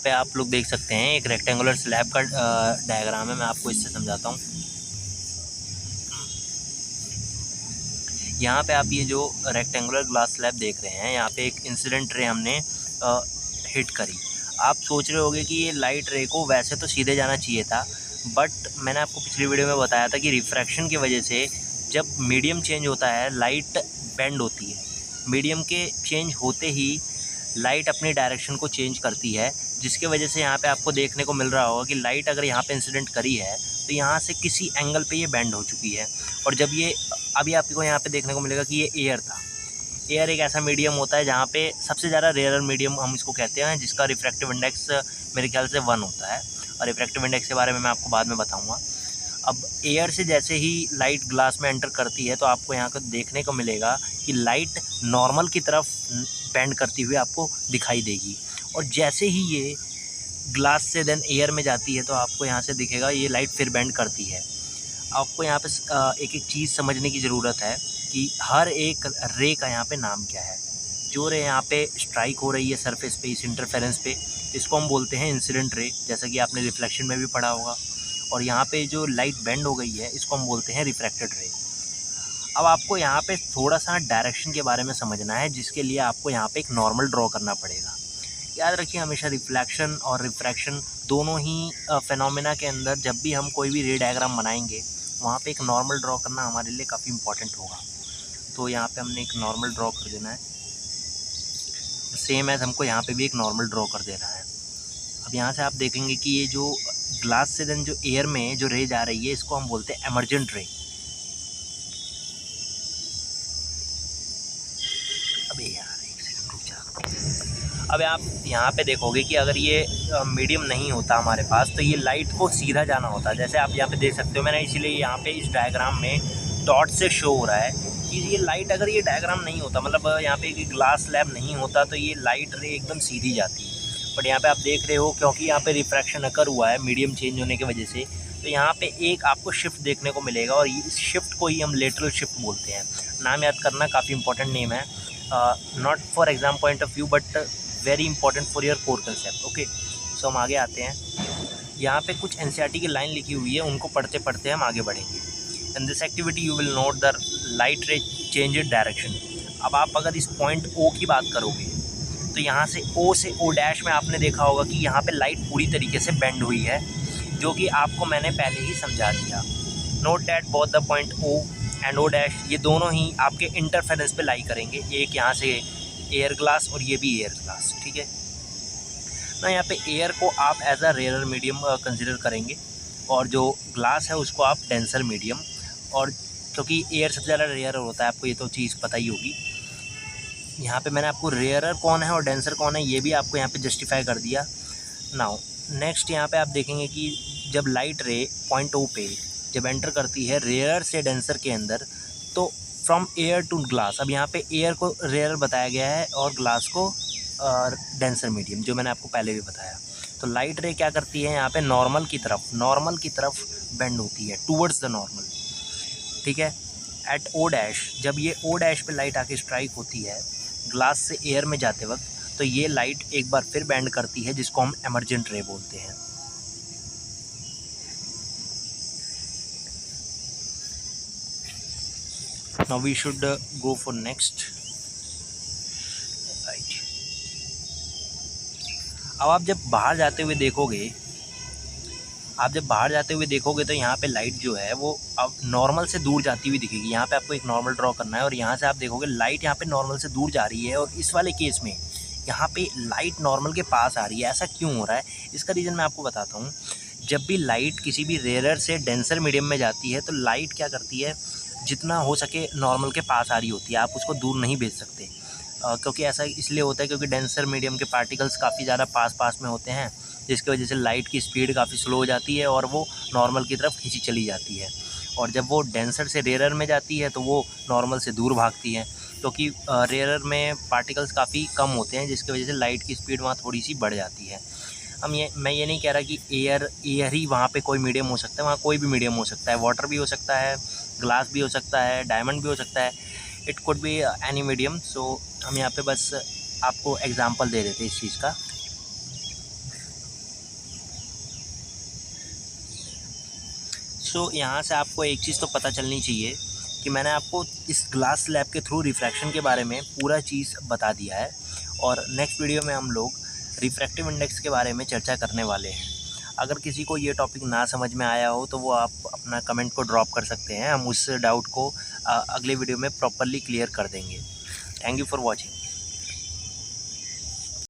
पे आप लोग देख सकते हैं एक रेक्टेंगुलर स्लैब का डायग्राम है। मैं आपको इससे समझाता हूँ। यहाँ पे आप ये जो रेक्टेंगुलर ग्लास स्लैब देख रहे हैं, यहाँ पे एक इंसिडेंट रे हमने हिट करी। आप सोच रहे होंगे कि ये लाइट रे को वैसे तो सीधे जाना चाहिए था, बट मैंने आपको पिछली वीडियो में बताया था कि रिफ्रैक्शन की वजह से जब मीडियम चेंज होता है लाइट बेंड होती है। मीडियम के चेंज होते ही लाइट अपनी डायरेक्शन को चेंज करती है, जिसके वजह से यहाँ पे आपको देखने को मिल रहा होगा कि लाइट अगर यहाँ पे इंसिडेंट करी है तो यहाँ से किसी एंगल पे ये बेंड हो चुकी है। और जब ये अभी आपको यहाँ पे देखने को मिलेगा कि ये एयर था। एयर एक ऐसा मीडियम होता है जहाँ पे सबसे ज़्यादा रेयर मीडियम हम इसको कहते हैं, जिसका रिफ्रैक्टिव इंडेक्स मेरे ख्याल से 1 होता है, और रिफ्रैक्टिव इंडेक्स के बारे में मैं आपको बाद में बताऊँगा। अब एयर से जैसे ही लाइट ग्लास में एंटर करती है तो आपको यहाँ पर देखने को मिलेगा कि लाइट नॉर्मल की तरफ बेंड करती हुई आपको दिखाई देगी। और जैसे ही ये ग्लास से देन एयर में जाती है तो आपको यहाँ से दिखेगा ये लाइट फिर बेंड करती है। आपको यहाँ पे एक एक चीज़ समझने की ज़रूरत है कि हर एक रे का यहाँ पे नाम क्या है। जो रे यहाँ पे स्ट्राइक हो रही है सरफेस पे, इस इंटरफेरेंस पे, इसको हम बोलते हैं इंसिडेंट रे, जैसा कि आपने रिफ्लेक्शन में भी पढ़ा होगा। और यहाँ पे जो लाइट बेंड हो गई है इसको हम बोलते हैं रिफ्रैक्टेड रे। अब आपको यहाँ पे थोड़ा सा डायरेक्शन के बारे में समझना है, जिसके लिए आपको यहाँ पे एक नॉर्मल ड्रॉ करना पड़ेगा। याद रखिए हमेशा रिफ्लेक्शन और रिफ्रैक्शन दोनों ही फिनोमेना के अंदर जब भी हम कोई भी रे डायग्राम बनाएंगे वहाँ पे एक नॉर्मल ड्रॉ करना हमारे लिए काफ़ी इंपॉर्टेंट होगा। तो यहाँ पे हमने एक नॉर्मल ड्रॉ कर देना है, सेम एज हमको यहाँ पे भी एक नॉर्मल ड्रॉ कर देना है। अब यहाँ से आप देखेंगे कि ये जो ग्लास से देन जो एयर में जो रे जा रही है इसको हम बोलते हैं एमर्जेंट रे। अबे यार एक सेकंड रुक जा। अब आप यहाँ पे देखोगे कि अगर ये मीडियम नहीं होता हमारे पास तो ये लाइट को सीधा जाना होता है। जैसे आप यहाँ पे देख सकते हो, मैंने इसीलिए यहाँ पे इस डायग्राम में डॉट से शो हो रहा है कि ये लाइट, अगर ये डायग्राम नहीं होता, मतलब यहाँ पे ग्लास स्लैब नहीं होता तो ये लाइट रे एकदम सीधी जाती है। बट यहाँ पे आप देख रहे हो क्योंकि यहाँ पे रिफ्रैक्शन अकर हुआ है मीडियम चेंज होने की वजह से, तो यहाँ पे एक आपको शिफ्ट देखने को मिलेगा और इस शिफ्ट को ही हम लेटरल शिफ्ट बोलते हैं। नाम याद करना, काफ़ी इंपॉर्टेंट नेम है, not for exam point of view but very important for your core concept. Okay, so हम आगे आते हैं। यहाँ पे कुछ एनसीईआरटी की लाइन लिखी हुई है, उनको पढ़ते पढ़ते हम आगे बढ़ेंगे। In this activity you will note the light रे चेंज डायरेक्शन। अब आप अगर इस पॉइंट ओ की बात करोगे तो यहाँ से ओ डैश में आपने देखा होगा कि यहाँ पे लाइट पूरी तरीके से बेंड हुई है, जो कि आपको मैंने पहले ही समझा दिया। Note that both the point O and O dash ये दोनों ही आपके इंटरफेरेंस पे लाई करेंगे। एक यहाँ से एयर ग्लास और ये भी एयर ग्लास, ठीक है ना। यहाँ पे एयर को आप as a rare medium consider करेंगे और जो ग्लास है उसको आप डेंसर मीडियम। और क्योंकि एयर सबसे ज़्यादा रेयर होता है, आपको ये तो चीज़ पता ही होगी। यहाँ पे मैंने आपको रेयरर कौन है और डेंसर कौन है ये भी आपको यहाँ पे जस्टिफाई कर दिया। नाउ नेक्स्ट यहाँ पे आप देखेंगे कि जब लाइट रे पॉइंट ओ पे जब एंटर करती है रेयर से डेंसर के अंदर, तो फ्रॉम एयर टू ग्लास, अब यहाँ पे एयर को रेयर बताया गया है और ग्लास को डेंसर मीडियम, जो मैंने आपको पहले भी बताया। तो लाइट रे क्या करती है यहाँ पे नॉर्मल की तरफ बेंड होती है, टूवर्ड्स द नॉर्मल, ठीक है। एट ओ डैश, जब ये ओ डैश पे लाइट आके स्ट्राइक होती है ग्लास से एयर में जाते वक्त, तो ये लाइट एक बार फिर बेंड करती है, जिसको हम एमर्जेंट रे बोलते हैं। Now we should go for next, right. अब आप जब बाहर जाते हुए देखोगे तो यहाँ पे लाइट जो है वो अब नॉर्मल से दूर जाती हुई दिखेगी। यहाँ पे आपको एक नॉर्मल ड्रॉ करना है और यहाँ से आप देखोगे लाइट यहाँ पे नॉर्मल से दूर जा रही है, और इस वाले केस में यहाँ पे लाइट नॉर्मल के पास आ रही है। ऐसा क्यों हो रहा है, इसका रीज़न मैं आपको बताता हूँ। जब भी लाइट किसी भी रेयर से डेंसर मीडियम में जाती है तो लाइट क्या करती है, जितना हो सके नॉर्मल के पास आ रही होती है, आप उसको दूर नहीं भेज सकते। क्योंकि ऐसा इसलिए होता है क्योंकि डेंसर मीडियम के पार्टिकल्स काफ़ी ज़्यादा पास में होते हैं, जिसकी वजह से लाइट की स्पीड काफ़ी स्लो हो जाती है और वो नॉर्मल की तरफ खींची चली जाती है। और जब वो डेंसर से रेयर में जाती है तो वो नॉर्मल से दूर भागती है, क्योंकि रेयर में पार्टिकल्स काफ़ी कम होते हैं, जिसकी वजह से लाइट की स्पीड वहाँ थोड़ी सी बढ़ जाती है। मैं ये नहीं कह रहा कि एयर ही वहाँ पे कोई मीडियम हो सकता है, वहाँ कोई भी मीडियम हो सकता है। वाटर भी हो सकता है, ग्लास भी हो सकता है, डायमंड भी हो सकता है, it could be any medium. So हम यहाँ पे बस आपको एग्जांपल दे देते हैं इस चीज़ का। सो यहाँ से आपको एक चीज़ तो पता चलनी चाहिए कि मैंने आपको इस ग्लास स्लैब के थ्रू रिफ्रैक्शन के बारे में पूरा चीज़ बता दिया है। और नेक्स्ट वीडियो में हम लोग रिफ्रैक्टिव इंडेक्स के बारे में चर्चा करने वाले हैं। अगर किसी को ये टॉपिक ना समझ में आया हो तो वो आप अपना कमेंट को ड्रॉप कर सकते हैं, हम उस डाउट को अगले वीडियो में प्रॉपरली क्लियर कर देंगे। Thank you for watching.